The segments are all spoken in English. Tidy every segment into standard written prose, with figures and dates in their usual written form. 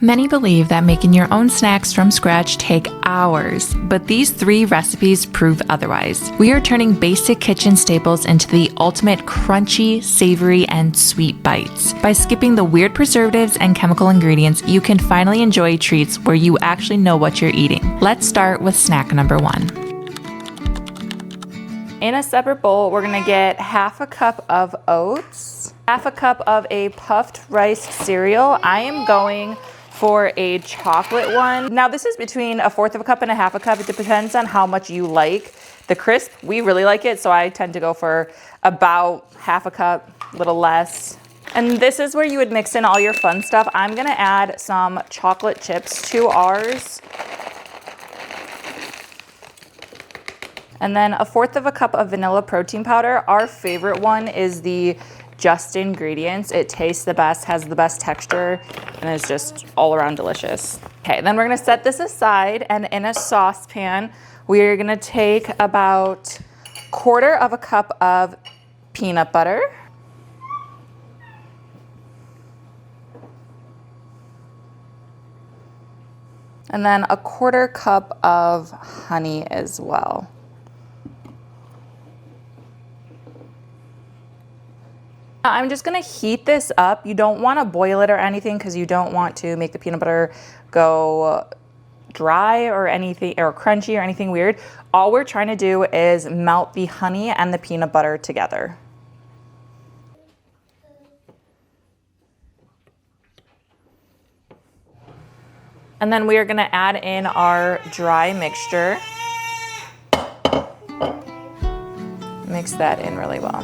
Many believe that making your own snacks from scratch take hours, but these 3 recipes prove otherwise. We are turning basic kitchen staples into the ultimate crunchy, savory, and sweet bites. By skipping the weird preservatives and chemical ingredients, you can finally enjoy treats where you actually know what you're eating. Let's start with snack number 1. In a separate bowl, we're gonna get half a cup of oats, half a cup of a puffed rice cereal. I am going for a chocolate one. Now this is between 1/4 of a cup and 1/2 a cup. It depends on how much you like the crisp. We really like it, so I tend to go for about 1/2 a cup, a little less. And this is where you would mix in all your fun stuff. I'm gonna add some chocolate chips to ours. And then 1/4 of a cup of vanilla protein powder. Our favorite one is the Just Ingredients. It tastes the best, has the best texture, and is just all around delicious. Okay, then we're gonna set this aside, and in a saucepan, we're gonna take about 1/4 of a cup of peanut butter. And then a 1/4 cup of honey as well. I'm just gonna heat this up. You don't wanna boil it or anything because you don't want to make the peanut butter go dry or anything, or crunchy or anything weird. All we're trying to do is melt the honey and the peanut butter together. And then we are gonna add in our dry mixture. Mix that in really well.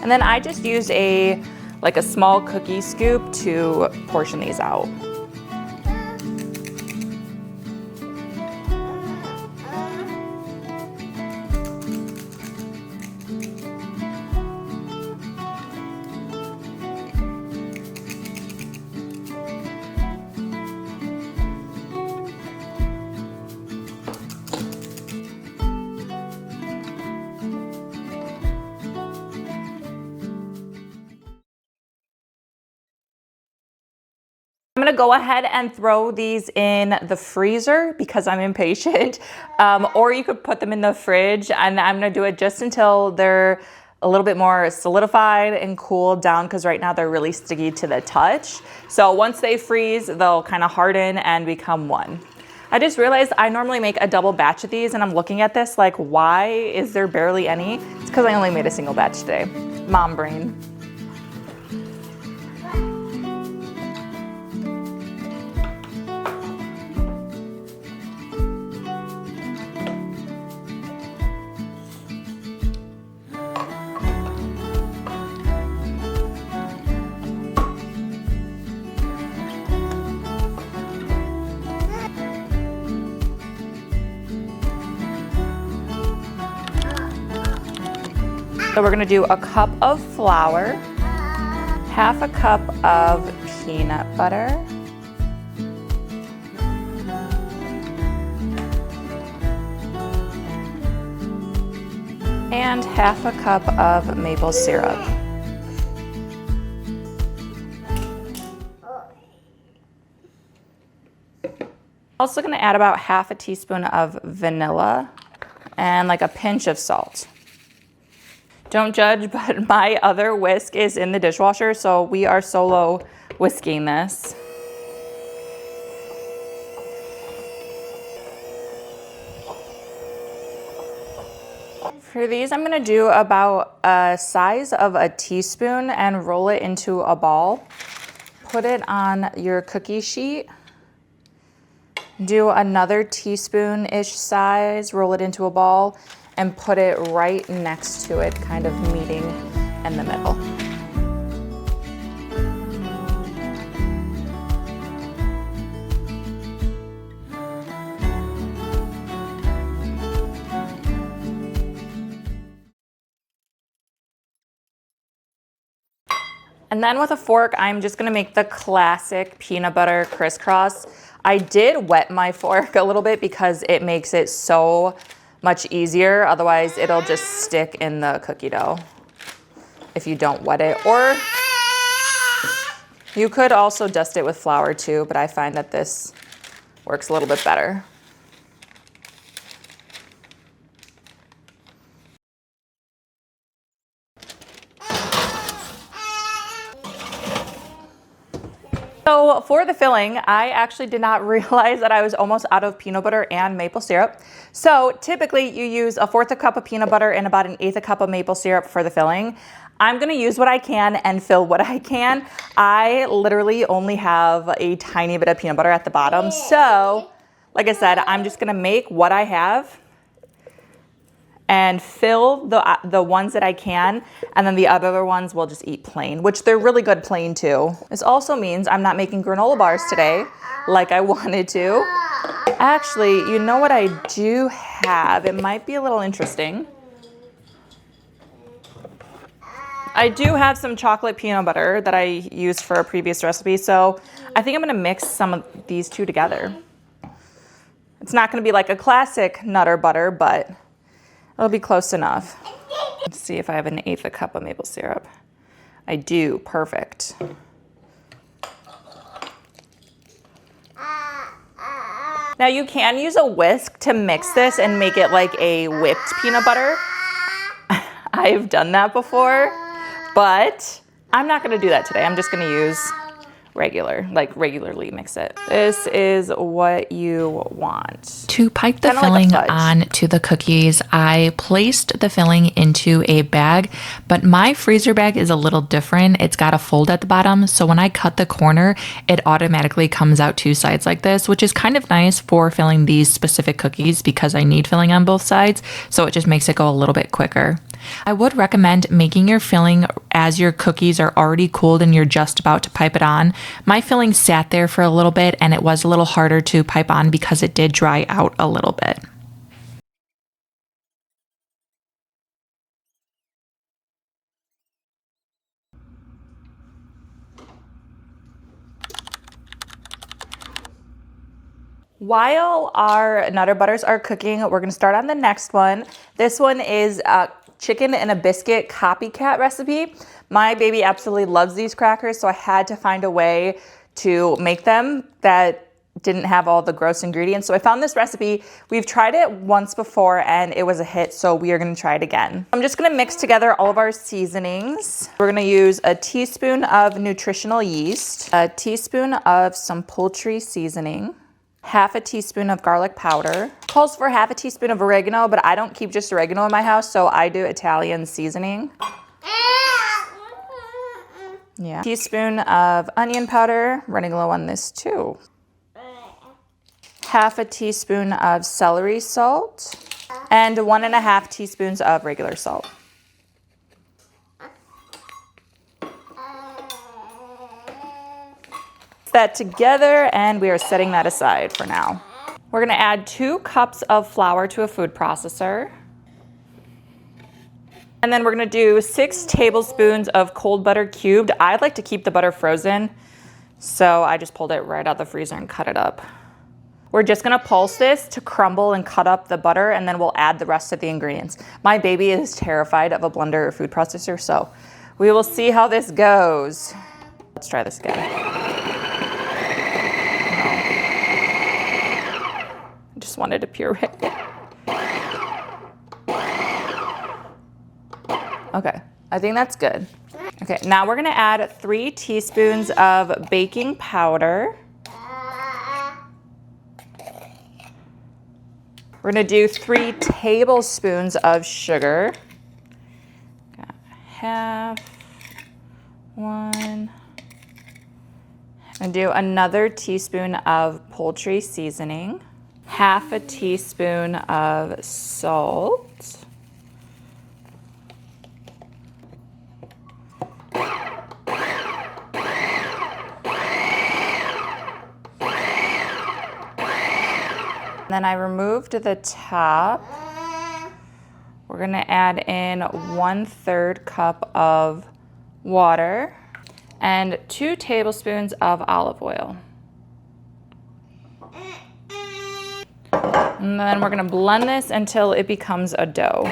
And then I just used a small cookie scoop to portion these out. I'm gonna go ahead and throw these in the freezer because I'm impatient, or you could put them in the fridge, and I'm gonna do it just until they're a little bit more solidified and cooled down, because right now they're really sticky to the touch. So once they freeze, they'll kind of harden and become one. I just realized I normally make a double batch of these, and I'm looking at this like, why is there barely any? It's because I only made a single batch today. Mom brain. So we're gonna do a cup of flour, 1/2 a cup of peanut butter, and 1/2 a cup of maple syrup. Also gonna add about 1/2 a teaspoon of vanilla and a pinch of salt. Don't judge, but my other whisk is in the dishwasher, so we are solo whisking this. For these, I'm gonna do about a size of a teaspoon and roll it into a ball. Put it on your cookie sheet. Do another teaspoon-ish size, roll it into a ball, and put it right next to it, kind of meeting in the middle. And then with a fork, I'm just gonna make the classic peanut butter crisscross. I did wet my fork a little bit because it makes it so much easier. Otherwise, it'll just stick in the cookie dough if you don't wet it. Or you could also dust it with flour too, but I find that this works a little bit better. So for the filling, I actually did not realize that I was almost out of peanut butter and maple syrup. So typically you use 1/4 cup of peanut butter and about 1/8 cup of maple syrup for the filling. I'm gonna use what I can and fill what I can. I literally only have a tiny bit of peanut butter at the bottom. So like I said, I'm just gonna make what I have and fill the ones that I can, and then the other ones we'll just eat plain, which they're really good plain too. This also means I'm not making granola bars today like I wanted to. Actually, you know what I do have? It might be a little interesting. I do have some chocolate peanut butter that I used for a previous recipe, so I think I'm gonna mix some of these two together. It's not gonna be like a classic Nutter butter, but it'll be close enough. Let's see if I have 1/8 cup of maple syrup. I do, perfect. Now you can use a whisk to mix this and make it like a whipped peanut butter. I've done that before, but I'm not gonna do that today. I'm just gonna use regularly mix it. This is what you want. To pipe the filling on to the cookies, I placed the filling into a bag, but my freezer bag is a little different. It's got a fold at the bottom, so when I cut the corner, it automatically comes out 2 sides like this, which is kind of nice for filling these specific cookies because I need filling on both sides, so it just makes it go a little bit quicker. I would recommend making your filling as your cookies are already cooled and you're just about to pipe it on. My filling sat there for a little bit and it was a little harder to pipe on because it did dry out a little bit. While our Nutter Butters are cooking, we're gonna start on the next one. This one is chicken and a biscuit copycat recipe. My baby absolutely loves these crackers, so I had to find a way to make them that didn't have all the gross ingredients. So I found this recipe. We've tried it once before and it was a hit, so we are gonna try it again. I'm just gonna mix together all of our seasonings. We're gonna use a teaspoon of nutritional yeast, a teaspoon of some poultry seasoning, 1/2 teaspoon of garlic powder. Calls for 1/2 teaspoon of oregano, but I don't keep just oregano in my house, so I do Italian seasoning. Yeah. Teaspoon of onion powder, running low on this too. 1/2 teaspoon of celery salt, and 1.5 teaspoons of regular salt. That together, and we are setting that aside for now. We're gonna add 2 cups of flour to a food processor. And then we're gonna do 6 tablespoons of cold butter cubed. I like to keep the butter frozen, so I just pulled it right out the freezer and cut it up. We're just gonna pulse this to crumble and cut up the butter, and then we'll add the rest of the ingredients. My baby is terrified of a blender or food processor, so we will see how this goes. Let's try this again. Just wanted to puree. Okay, I think that's good. Okay, now we're gonna add 3 teaspoons of baking powder. We're gonna do 3 tablespoons of sugar. Got 1/2, 1. And do another teaspoon of poultry seasoning. 1/2 teaspoon of salt. Then I removed the top. We're gonna add in 1/3 cup of water. and 2 tablespoons of olive oil. And then we're gonna blend this until it becomes a dough.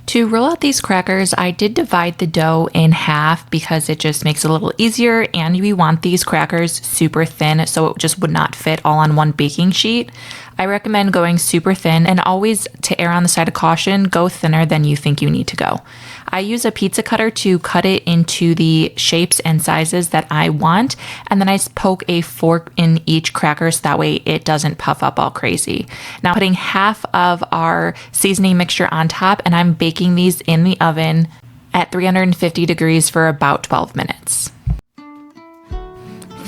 To roll out these crackers, I did divide the dough in half because it just makes it a little easier, and we want these crackers super thin so it just would not fit all on one baking sheet. I recommend going super thin, and always, to err on the side of caution, go thinner than you think you need to go. I use a pizza cutter to cut it into the shapes and sizes that I want, and then I poke a fork in each cracker so that way it doesn't puff up all crazy. Now putting half of our seasoning mixture on top, and I'm baking these in the oven at 350 degrees for about 12 minutes.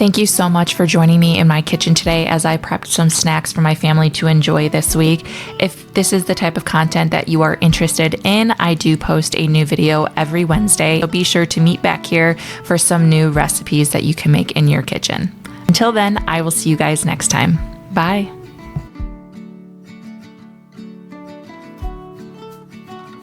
Thank you so much for joining me in my kitchen today as I prepped some snacks for my family to enjoy this week. If this is the type of content that you are interested in, I do post a new video every Wednesday. So be sure to meet back here for some new recipes that you can make in your kitchen. Until then, I will see you guys next time. Bye.